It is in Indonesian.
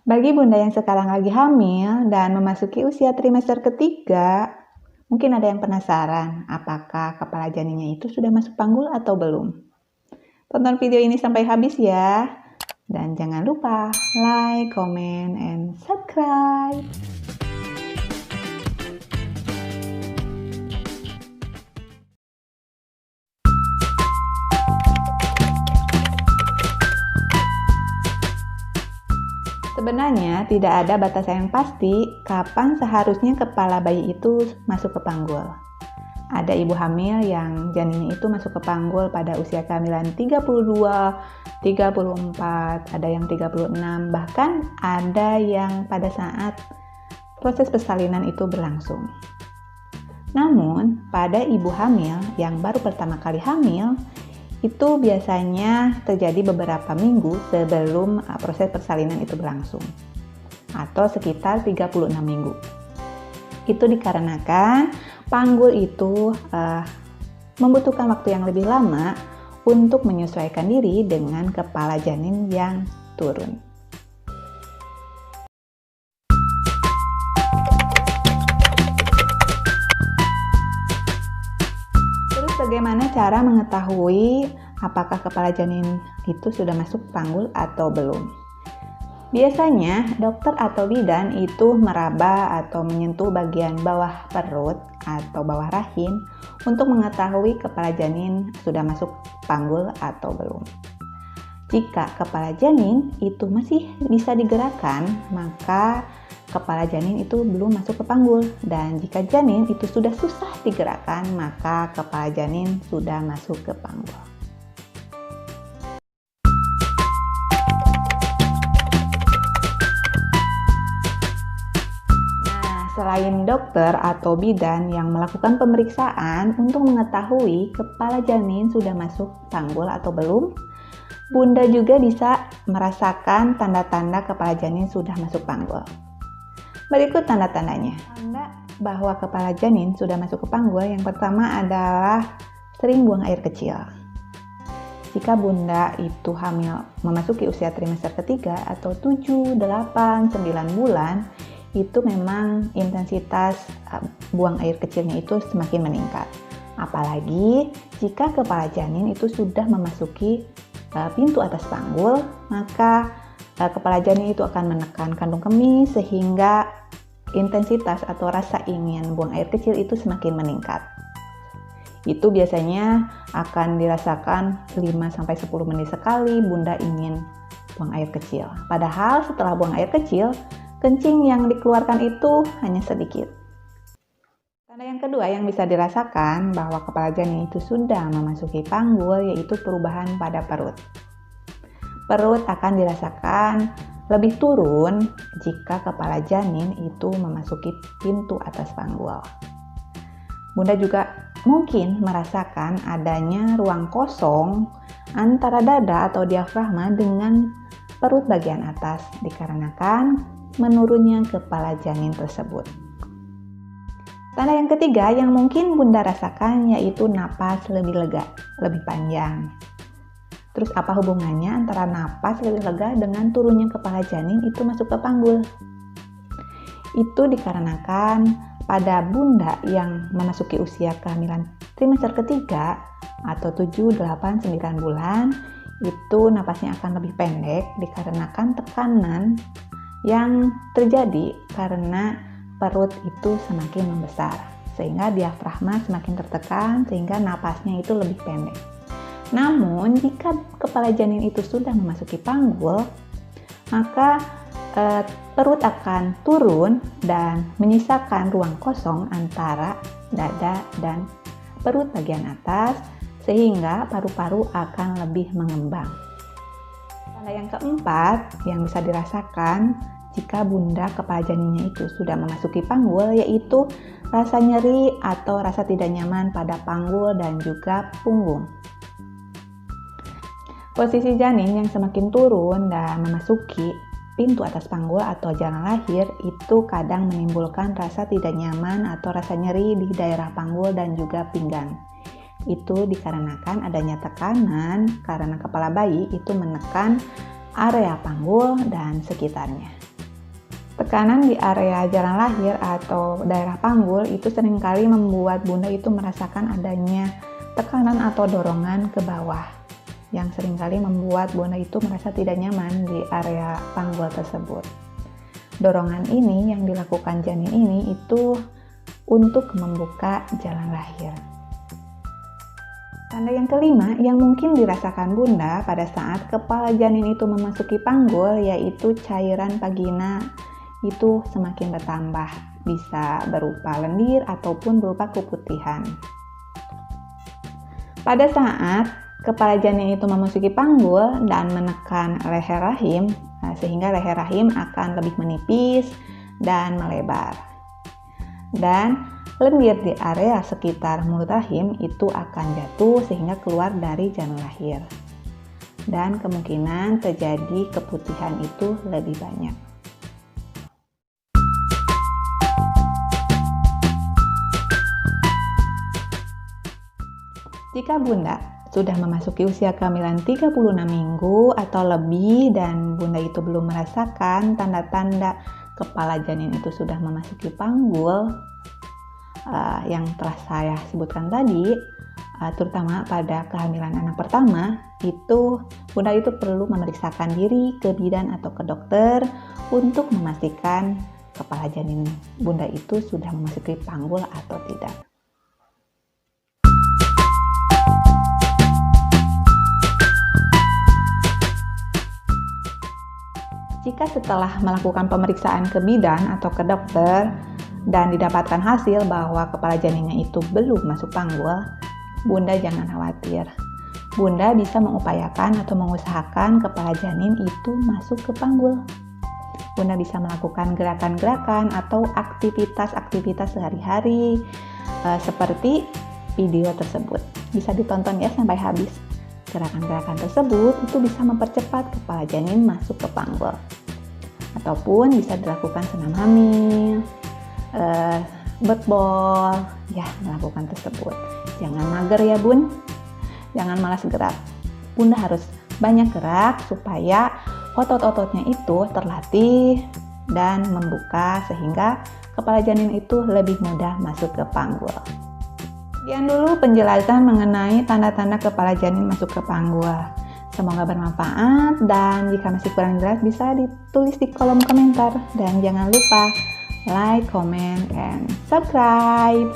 Bagi bunda yang sekarang lagi hamil dan memasuki usia trimester ketiga, mungkin ada yang penasaran apakah kepala janinnya itu sudah masuk panggul atau belum. Tonton video ini sampai habis ya. Dan jangan lupa like, comment, and subscribe. Sebenarnya tidak ada batasan yang pasti kapan seharusnya kepala bayi itu masuk ke panggul. Ada ibu hamil yang janinnya itu masuk ke panggul pada usia kehamilan 32, 34, ada yang 36, bahkan ada yang pada saat proses persalinan itu berlangsung. Namun, pada ibu hamil yang baru pertama kali hamil, itu biasanya terjadi beberapa minggu sebelum proses persalinan itu berlangsung, atau sekitar 36 minggu. Itu dikarenakan panggul itu membutuhkan waktu yang lebih lama untuk menyesuaikan diri dengan kepala janin yang turun. Terus bagaimana cara mengetahui apakah kepala janin itu sudah masuk panggul atau belum? Biasanya dokter atau bidan itu meraba atau menyentuh bagian bawah perut atau bawah rahim untuk mengetahui kepala janin sudah masuk panggul atau belum. Jika kepala janin itu masih bisa digerakkan, maka kepala janin itu belum masuk ke panggul. Dan jika janin itu sudah susah digerakkan, maka kepala janin sudah masuk ke panggul. Selain dokter atau bidan yang melakukan pemeriksaan untuk mengetahui kepala janin sudah masuk panggul atau belum, bunda juga bisa merasakan tanda-tanda kepala janin sudah masuk panggul. Berikut tanda-tandanya. Tanda bahwa kepala janin sudah masuk ke panggul yang pertama adalah sering buang air kecil. Jika bunda itu hamil memasuki usia trimester ketiga atau 7, 8, 9 bulan, itu memang intensitas buang air kecilnya itu semakin meningkat. Apalagi jika kepala janin itu sudah memasuki pintu atas panggul, maka kepala janin itu akan menekan kandung kemih sehingga intensitas atau rasa ingin buang air kecil itu semakin meningkat. Itu biasanya akan dirasakan 5-10 menit sekali bunda ingin buang air kecil. Padahal setelah buang air kecil, kencing yang dikeluarkan itu hanya sedikit. Tanda yang kedua yang bisa dirasakan bahwa kepala janin itu sudah memasuki panggul yaitu perubahan pada perut. Perut akan dirasakan lebih turun jika kepala janin itu memasuki pintu atas panggul. Bunda juga mungkin merasakan adanya ruang kosong antara dada atau diafragma dengan perut bagian atas dikarenakan menurunnya kepala janin tersebut. Tanda yang ketiga yang mungkin bunda rasakan yaitu napas lebih lega, lebih panjang. Terus apa hubungannya antara napas lebih lega dengan turunnya kepala janin itu masuk ke panggul? Itu dikarenakan pada bunda yang memasuki usia kehamilan trimester ketiga atau 7, 8, 9 bulan, itu napasnya akan lebih pendek dikarenakan tekanan yang terjadi karena perut itu semakin membesar sehingga diafragma semakin tertekan sehingga napasnya itu lebih pendek. Namun jika kepala janin itu sudah memasuki panggul, maka perut akan turun dan menyisakan ruang kosong antara dada dan perut bagian atas sehingga paru-paru akan lebih mengembang. Tanda yang keempat yang bisa dirasakan jika bunda kepala janinnya itu sudah memasuki panggul yaitu rasa nyeri atau rasa tidak nyaman pada panggul dan juga punggung. Posisi janin yang semakin turun dan memasuki pintu atas panggul atau jalan lahir itu kadang menimbulkan rasa tidak nyaman atau rasa nyeri di daerah panggul dan juga pinggang. Itu dikarenakan adanya tekanan karena kepala bayi itu menekan area panggul dan sekitarnya. Tekanan di area jalan lahir atau daerah panggul itu seringkali membuat Bunda itu merasakan adanya tekanan atau dorongan ke bawah, yang seringkali membuat Bunda itu merasa tidak nyaman di area panggul tersebut. Dorongan ini yang dilakukan janin ini itu untuk membuka jalan lahir. Tanda yang kelima yang mungkin dirasakan Bunda pada saat kepala janin itu memasuki panggul, yaitu cairan vagina itu semakin bertambah, bisa berupa lendir ataupun berupa keputihan. Pada saat kepala janin itu memasuki panggul dan menekan leher rahim, sehingga leher rahim akan lebih menipis dan melebar. Dan lendir di area sekitar mulut rahim itu akan jatuh sehingga keluar dari janin lahir. Dan kemungkinan terjadi keputihan itu lebih banyak. Jika Bunda sudah memasuki usia kehamilan 36 minggu atau lebih dan Bunda itu belum merasakan tanda-tanda kepala janin itu sudah memasuki panggul yang telah saya sebutkan tadi, terutama pada kehamilan anak pertama, itu Bunda itu perlu memeriksakan diri ke bidan atau ke dokter untuk memastikan kepala janin Bunda itu sudah memasuki panggul atau tidak. Jika setelah melakukan pemeriksaan ke bidan atau ke dokter dan didapatkan hasil bahwa kepala janinnya itu belum masuk panggul, Bunda jangan khawatir. Bunda bisa mengupayakan atau mengusahakan kepala janin itu masuk ke panggul. Bunda bisa melakukan gerakan-gerakan atau aktivitas-aktivitas sehari-hari seperti video tersebut. Bisa ditonton ya sampai habis. Gerakan-gerakan tersebut itu bisa mempercepat kepala janin masuk ke panggul. Ataupun bisa dilakukan senam hamil, birthball, ya melakukan tersebut. Jangan mager ya Bun, jangan malas gerak. Bunda harus banyak gerak supaya otot-ototnya itu terlatih dan membuka sehingga kepala janin itu lebih mudah masuk ke panggul. Sekian dulu penjelasan mengenai tanda-tanda kepala janin masuk ke panggul. Semoga bermanfaat dan jika masih kurang jelas bisa ditulis di kolom komentar. Dan jangan lupa like, comment, and subscribe.